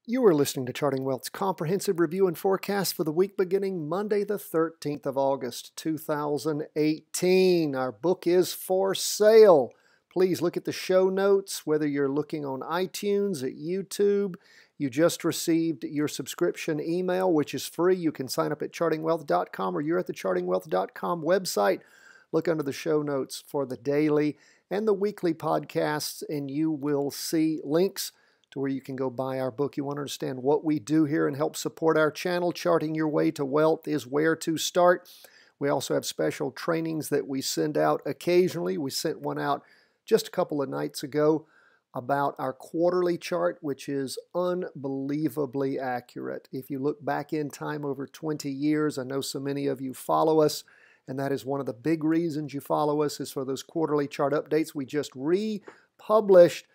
You are listening to Charting Wealth's comprehensive review and forecast for the week beginning Monday, the 13th of August, 2018. Our book is for sale. Please look at the show notes, whether you're looking on iTunes, at YouTube. You just received your subscription email, which is free. You can sign up at chartingwealth.com or you're at the chartingwealth.com website. Look under the show notes for the daily and the weekly podcasts, and you will see links to where you can go buy our book. You want to understand what we do here and help support our channel. Charting Your Way to Wealth is where to start. We also have special trainings that we send out occasionally. We sent one out just a couple of nights ago about our quarterly chart, which is unbelievably accurate. If you look back in time over 20 years, I know so many of you follow us, and that is one of the big reasons you follow us is for those quarterly chart updates. We just republished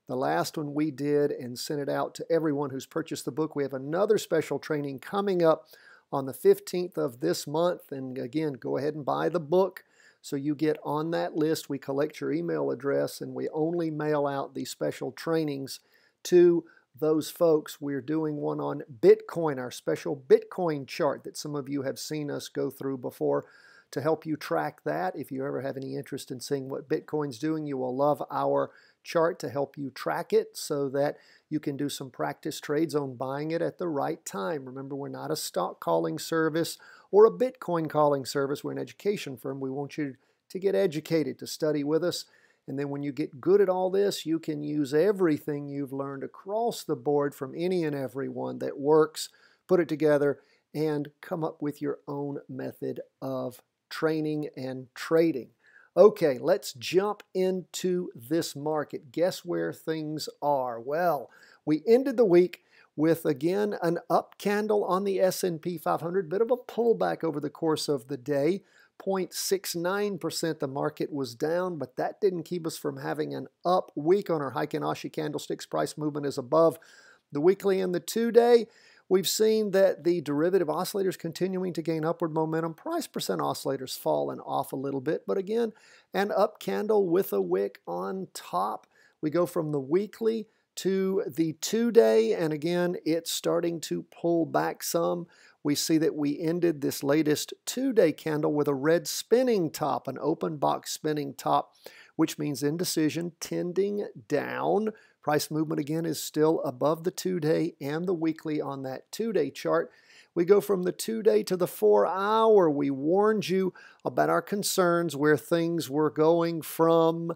the last one we did and sent it out to everyone who's purchased the book. We have another special training coming up on the 15th of this month. And again, go ahead and buy the book so you get on that list. We collect your email address and we only mail out these special trainings to those folks. We're doing one on Bitcoin, our special Bitcoin chart that some of you have seen us go through before to help you track that. If you ever have any interest in seeing what Bitcoin's doing, you will love our chart to help you track it so that you can do some practice trades on buying it at the right time. Remember, we're not a stock calling service or a Bitcoin calling service. We're an education firm. We want you to get educated, to study with us. And then when you get good at all this, you can use everything you've learned across the board from any and every one that works, put it together, and come up with your own method of training and trading. Okay, let's jump into this market. Guess where things are? Well, we ended the week with, again, an up candle on the S&P 500, bit of a pullback over the course of the day. 0.69% the market was down, but that didn't keep us from having an up week on our Heikin Ashi candlesticks. Price movement is above the weekly and the two-day. We've seen that the derivative oscillators continuing to gain upward momentum. Price percent oscillators fallen off a little bit, but again, an up candle with a wick on top. We go from the weekly to the two-day, and again, it's starting to pull back some. We see that we ended this latest two-day candle with a red spinning top, an open box spinning top, which means indecision tending down. Price movement, again, is still above the two-day and the weekly on that two-day chart. We go from the two-day to the 4-hour. We warned you about our concerns where things were going from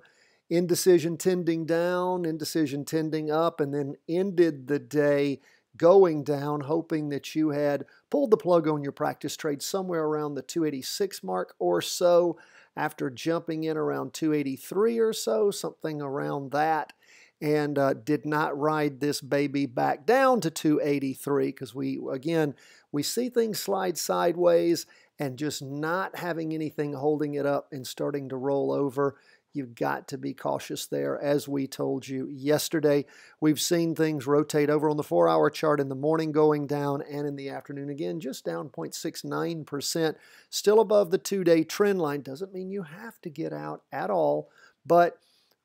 indecision tending down, indecision tending up, and then ended the day going down, hoping that you had pulled the plug on your practice trade somewhere around the 286 mark or so after jumping in around 283 or so, something around that, and did not ride this baby back down to 283 because we see things slide sideways and just not having anything holding it up and starting to roll over. You've got to be cautious there. As we told you yesterday, we've seen things rotate over on the 4-hour chart in the morning going down and in the afternoon again, just down 0.69%, still above the two-day trend line. Doesn't mean you have to get out at all, but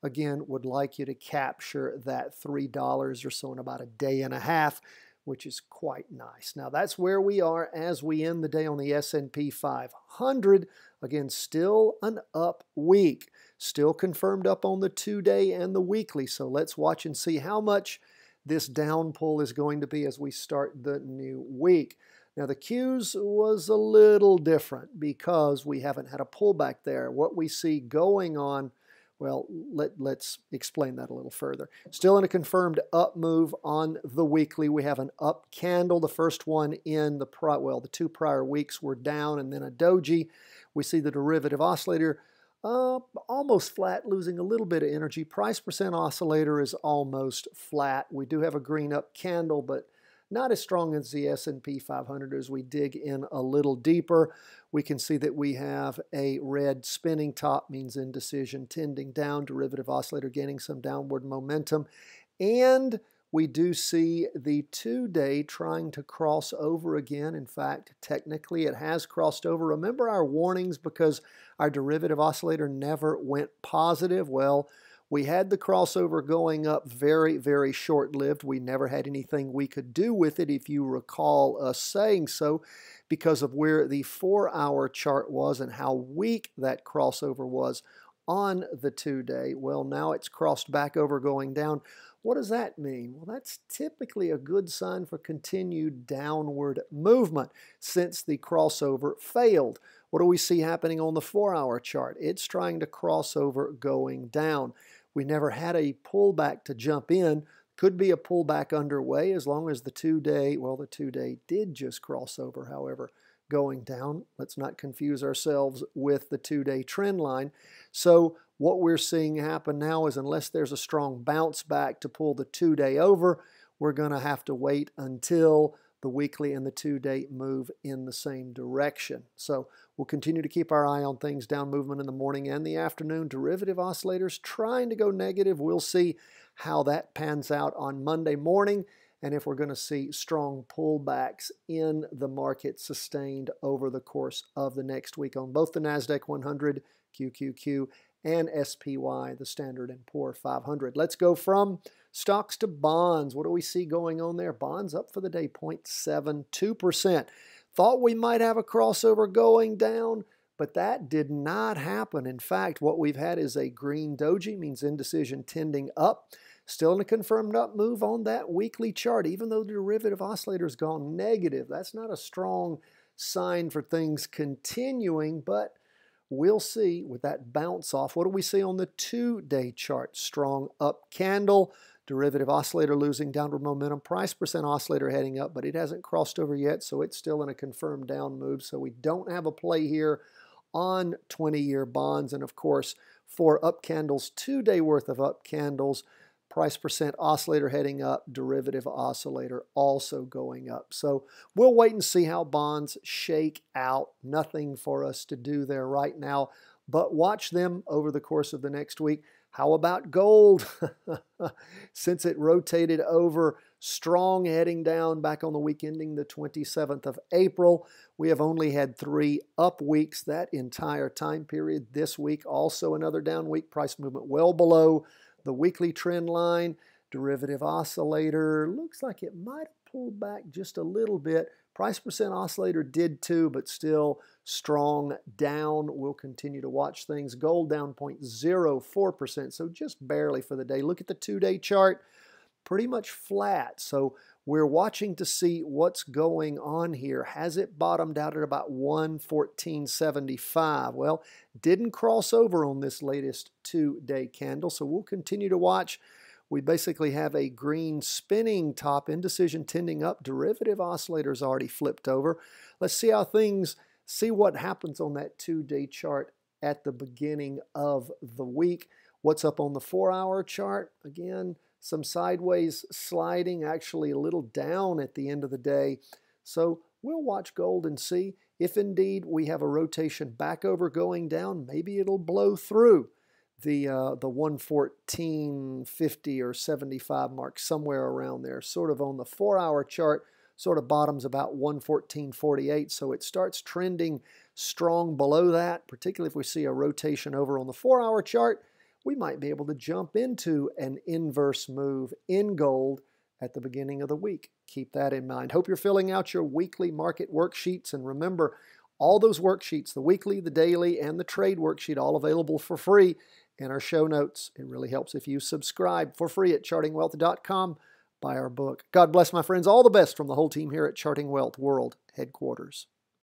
again, would like you to capture that $3 or so in about a day and a half, which is quite nice. Now, that's where we are as we end the day on the S&P 500. Again, still an up week. Still confirmed up on the two-day and the weekly. So let's watch and see how much this down pull is going to be as we start the new week. Now, the Qs was a little different because we haven't had a pullback there. What we see going on, well, let's explain that a little further. Still in a confirmed up move on the weekly. We have an up candle. The first one in the two prior weeks were down, and then a doji. We see the derivative oscillator almost flat, losing a little bit of energy. Price percent oscillator is almost flat. We do have a green up candle, but not as strong as the S&P 500. As we dig in a little deeper, we can see that we have a red spinning top, means indecision tending down, derivative oscillator gaining some downward momentum, and we do see the two-day trying to cross over again. In fact, technically it has crossed over. Remember our warnings because our derivative oscillator never went positive? Well, We had the crossover going up, very, very short-lived. We never had anything we could do with it, if you recall us saying so, because of where the 4-hour chart was and how weak that crossover was on the 2-day. Well, now it's crossed back over going down. What does that mean? Well, that's typically a good sign for continued downward movement since the crossover failed. What do we see happening on the 4-hour chart? It's trying to cross over going down. We never had a pullback to jump in. Could be a pullback underway as long as the 2-day, well, the 2-day did just cross over, however, going down. Let's not confuse ourselves with the 2-day trend line. So what we're seeing happen now is, unless there's a strong bounce back to pull the 2-day over, we're going to have to wait until the weekly and the 2-day move in the same direction. So we'll continue to keep our eye on things. Down movement in the morning and the afternoon. Derivative oscillators trying to go negative. We'll see how that pans out on Monday morning, and if we're going to see strong pullbacks in the market sustained over the course of the next week on both the Nasdaq 100, QQQ, and SPY, the Standard & Poor 500. Let's go from stocks to bonds. What do we see going on there? Bonds up for the day, 0.72%. Thought we might have a crossover going down, but that did not happen. In fact, what we've had is a green doji, means indecision tending up. Still in a confirmed up move on that weekly chart, even though the derivative oscillator's gone negative. That's not a strong sign for things continuing, but we'll see with that bounce off. What do we see on the 2-day chart? Strong up candle, derivative oscillator losing downward momentum, price percent oscillator heading up, but it hasn't crossed over yet, so it's still in a confirmed down move. So we don't have a play here on 20-year bonds. And of course, for up candles, 2-day worth of up candles, price percent oscillator heading up, derivative oscillator also going up. So we'll wait and see how bonds shake out. Nothing for us to do there right now, but watch them over the course of the next week. How about gold? Since it rotated over, strong heading down back on the week ending the 27th of April. We have only had 3 up weeks that entire time period. This week also another down week. Price movement well below the weekly trend line. Derivative oscillator looks like it might have pulled back just a little bit. Price percent oscillator did too, but still strong down. We'll continue to watch things. Gold down 0.04%, so just barely for the day. Look at the 2-day chart, pretty much flat. So we're watching to see what's going on here. Has it bottomed out at about 114.75? Well, didn't cross over on this latest 2-day candle, so we'll continue to watch. We basically have a green spinning top, indecision tending up, derivative oscillators already flipped over. Let's see how things, see what happens on that 2-day chart at the beginning of the week. What's up on the 4-hour chart? Again, some sideways sliding, actually a little down at the end of the day. So we'll watch gold and see if indeed we have a rotation back over going down. Maybe it'll blow through the 114.50 or 75 mark, somewhere around there. Sort of on the 4-hour chart, sort of bottoms about 114.48. So it starts trending strong below that, particularly if we see a rotation over on the 4-hour chart. We might be able to jump into an inverse move in gold at the beginning of the week. Keep that in mind. Hope you're filling out your weekly market worksheets. And remember, all those worksheets, the weekly, the daily, and the trade worksheet, all available for free in our show notes. It really helps if you subscribe for free at chartingwealth.com. Buy our book. God bless, my friends. All the best from the whole team here at Charting Wealth World Headquarters.